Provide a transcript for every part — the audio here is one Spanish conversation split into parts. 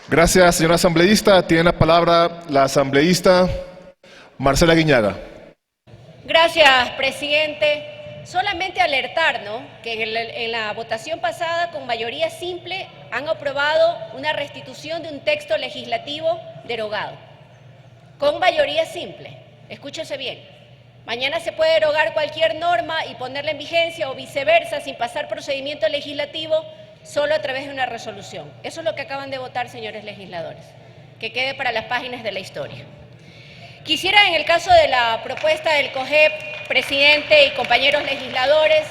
Gracias, señora asambleísta. Tiene la palabra la asambleísta Marcela Guiñaga. Gracias, presidente. Solamente alertar, ¿no?, que en la votación pasada, con mayoría simple, han aprobado una restitución de un texto legislativo derogado. Con mayoría simple. Escúchese bien. Mañana se puede derogar cualquier norma y ponerla en vigencia o viceversa sin pasar procedimiento legislativo, solo a través de una resolución. Eso es lo que acaban de votar, señores legisladores. Que quede para las páginas de la historia. Quisiera, en el caso de la propuesta del COGEP, presidente y compañeros legisladores,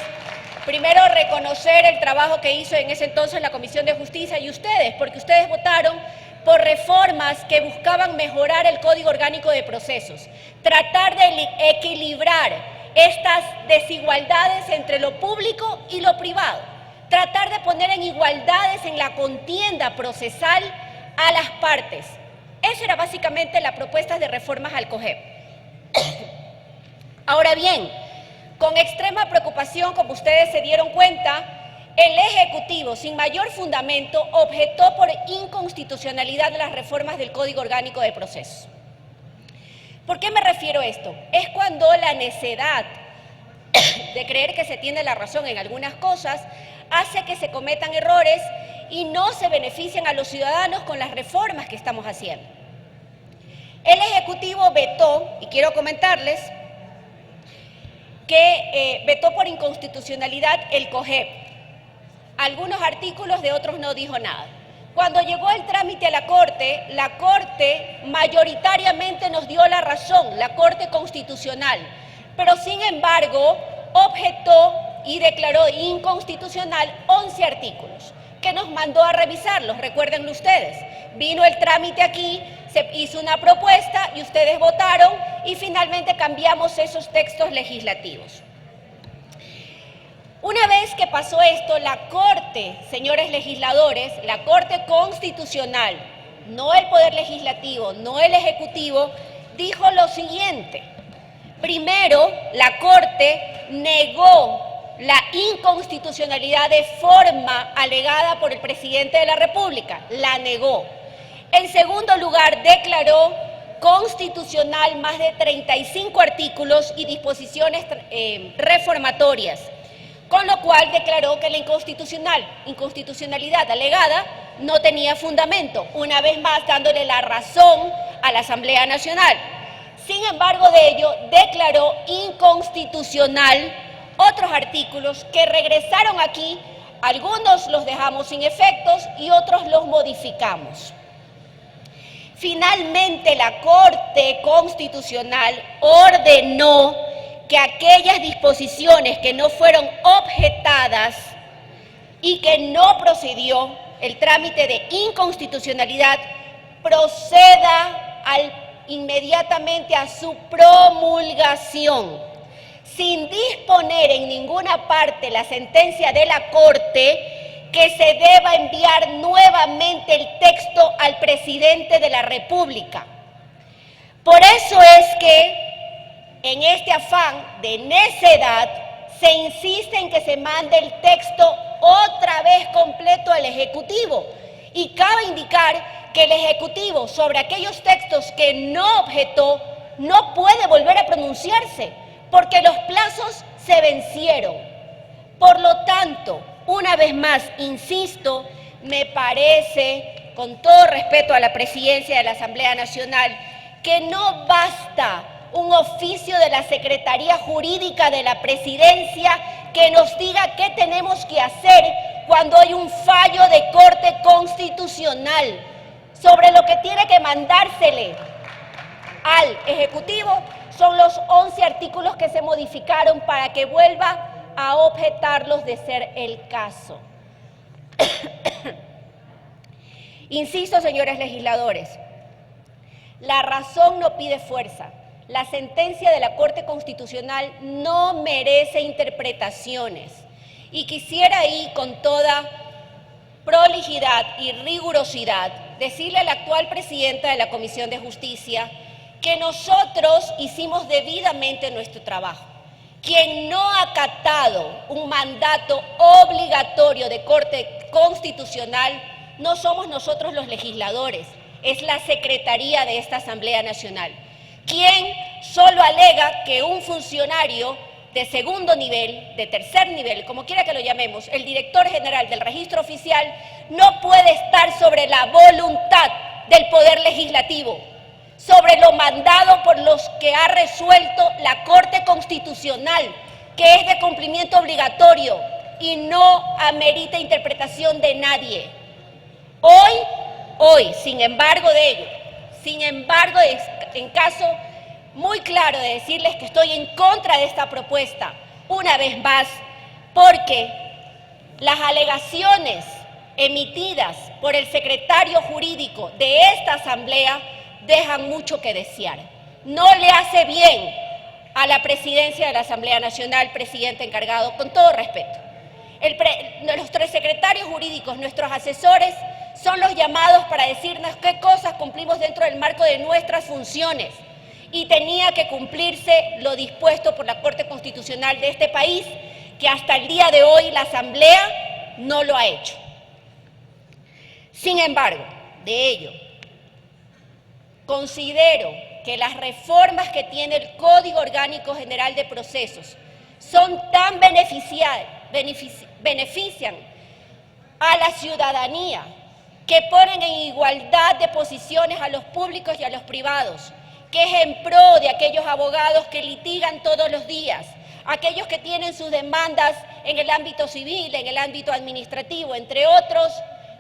primero reconocer el trabajo que hizo en ese entonces la Comisión de Justicia y ustedes, porque ustedes votaron por reformas que buscaban mejorar el Código Orgánico de Procesos, tratar de equilibrar estas desigualdades entre lo público y lo privado, tratar de poner en igualdades en la contienda procesal a las partes. Esa era básicamente la propuesta de reformas al COGEP. Ahora bien, con extrema preocupación, como ustedes se dieron cuenta, el Ejecutivo, sin mayor fundamento, objetó por inconstitucionalidad las reformas del Código Orgánico de Procesos. ¿Por qué me refiero a esto? Es cuando la necedad de creer que se tiene la razón en algunas cosas hace que se cometan errores y no se benefician a los ciudadanos con las reformas que estamos haciendo. El Ejecutivo vetó, y quiero comentarles, que vetó por inconstitucionalidad el COGEP. Algunos artículos, de otros no dijo nada. Cuando llegó el trámite a la Corte mayoritariamente nos dio la razón, la Corte Constitucional, pero sin embargo objetó y declaró inconstitucional 11 artículos, que nos mandó a revisarlos, recuérdenlo ustedes. Vino el trámite aquí, se hizo una propuesta y ustedes votaron y finalmente cambiamos esos textos legislativos. Una vez que pasó esto, la Corte, señores legisladores, la Corte Constitucional, no el Poder Legislativo, no el Ejecutivo, dijo lo siguiente. Primero, la Corte negó la inconstitucionalidad de forma alegada por el presidente de la República, la negó. En segundo lugar, declaró constitucional más de 35 artículos y disposiciones reformatorias, con lo cual declaró que la inconstitucionalidad alegada no tenía fundamento, una vez más dándole la razón a la Asamblea Nacional. Sin embargo de ello, declaró inconstitucional otros artículos que regresaron aquí, algunos los dejamos sin efectos y otros los modificamos. Finalmente, la Corte Constitucional ordenó que aquellas disposiciones que no fueron objetadas y que no procedió el trámite de inconstitucionalidad proceda inmediatamente a su promulgación, sin disponer en ninguna parte la sentencia de la Corte que se deba enviar nuevamente el texto al presidente de la República. Por eso es que en este afán de necedad se insiste en que se mande el texto otra vez completo al Ejecutivo. Y cabe indicar que el Ejecutivo, sobre aquellos textos que no objetó, no puede volver a pronunciarse, porque los plazos se vencieron. Por lo tanto, una vez más, insisto, me parece, con todo respeto a la presidencia de la Asamblea Nacional, que no basta un oficio de la Secretaría Jurídica de la Presidencia que nos diga qué tenemos que hacer cuando hay un fallo de Corte Constitucional sobre lo que tiene que mandársele al Ejecutivo. Son los 11 artículos que se modificaron para que vuelva a objetarlos de ser el caso. Insisto, señores legisladores, la razón no pide fuerza. La sentencia de la Corte Constitucional no merece interpretaciones. Y quisiera ahí, con toda prolijidad y rigurosidad, decirle a la actual presidenta de la Comisión de Justicia que nosotros hicimos debidamente nuestro trabajo. Quien no ha acatado un mandato obligatorio de Corte Constitucional no somos nosotros los legisladores, es la Secretaría de esta Asamblea Nacional, quien solo alega que un funcionario de segundo nivel, de tercer nivel, como quiera que lo llamemos, el director general del registro oficial, no puede estar sobre la voluntad del Poder Legislativo, sobre lo mandado por los que ha resuelto la Corte Constitucional, que es de cumplimiento obligatorio y no amerita interpretación de nadie. Hoy, sin embargo de ello, en caso muy claro de decirles que estoy en contra de esta propuesta, una vez más, porque las alegaciones emitidas por el secretario jurídico de esta Asamblea dejan mucho que desear. No le hace bien a la presidencia de la Asamblea Nacional, presidente encargado, con todo respeto. Nuestros secretarios jurídicos, nuestros asesores, son los llamados para decirnos qué cosas cumplimos dentro del marco de nuestras funciones. Y tenía que cumplirse lo dispuesto por la Corte Constitucional de este país, que hasta el día de hoy la Asamblea no lo ha hecho. Sin embargo, de ello, considero que las reformas que tiene el Código Orgánico General de Procesos son tan benefician a la ciudadanía, que ponen en igualdad de posiciones a los públicos y a los privados, que es en pro de aquellos abogados que litigan todos los días, aquellos que tienen sus demandas en el ámbito civil, en el ámbito administrativo, entre otros,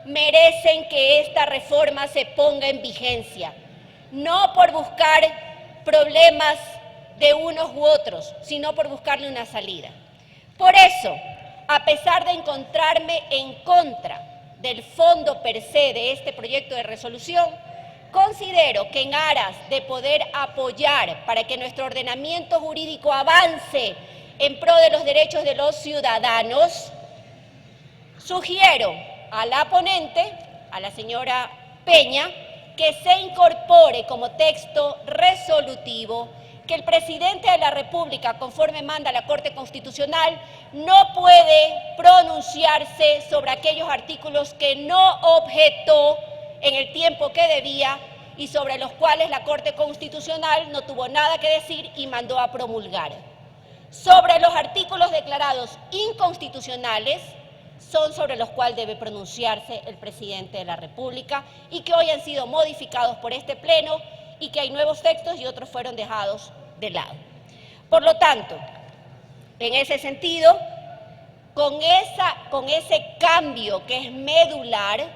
merecen que esta reforma se ponga en vigencia, no por buscar problemas de unos u otros, sino por buscarle una salida. Por eso, a pesar de encontrarme en contra del fondo per se de este proyecto de resolución, considero que en aras de poder apoyar para que nuestro ordenamiento jurídico avance en pro de los derechos de los ciudadanos, sugiero a la ponente, a la señora Peña, que se incorpore como texto resolutivo que el presidente de la República, conforme manda la Corte Constitucional, no puede pronunciarse sobre aquellos artículos que no objetó en el tiempo que debía y sobre los cuales la Corte Constitucional no tuvo nada que decir y mandó a promulgar. Sobre los artículos declarados inconstitucionales, son sobre los cuales debe pronunciarse el presidente de la República y que hoy han sido modificados por este Pleno y que hay nuevos textos y otros fueron dejados de lado. Por lo tanto, en ese sentido, con ese cambio que es medular,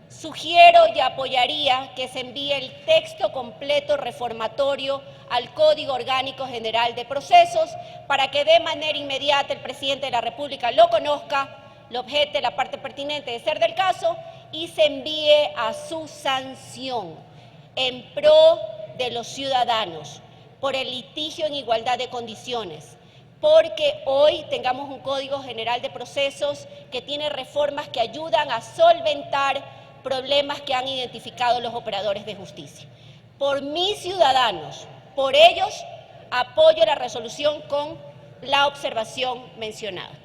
sugiero y apoyaría que se envíe el texto completo reformatorio al Código Orgánico General de Procesos para que de manera inmediata el presidente de la República lo conozca, lo objete la parte pertinente de ser del caso y se envíe a su sanción en pro de los ciudadanos por el litigio en igualdad de condiciones, porque hoy tengamos un Código General de Procesos que tiene reformas que ayudan a solventar problemas que han identificado los operadores de justicia. Por mis ciudadanos, por ellos, apoyo la resolución con la observación mencionada.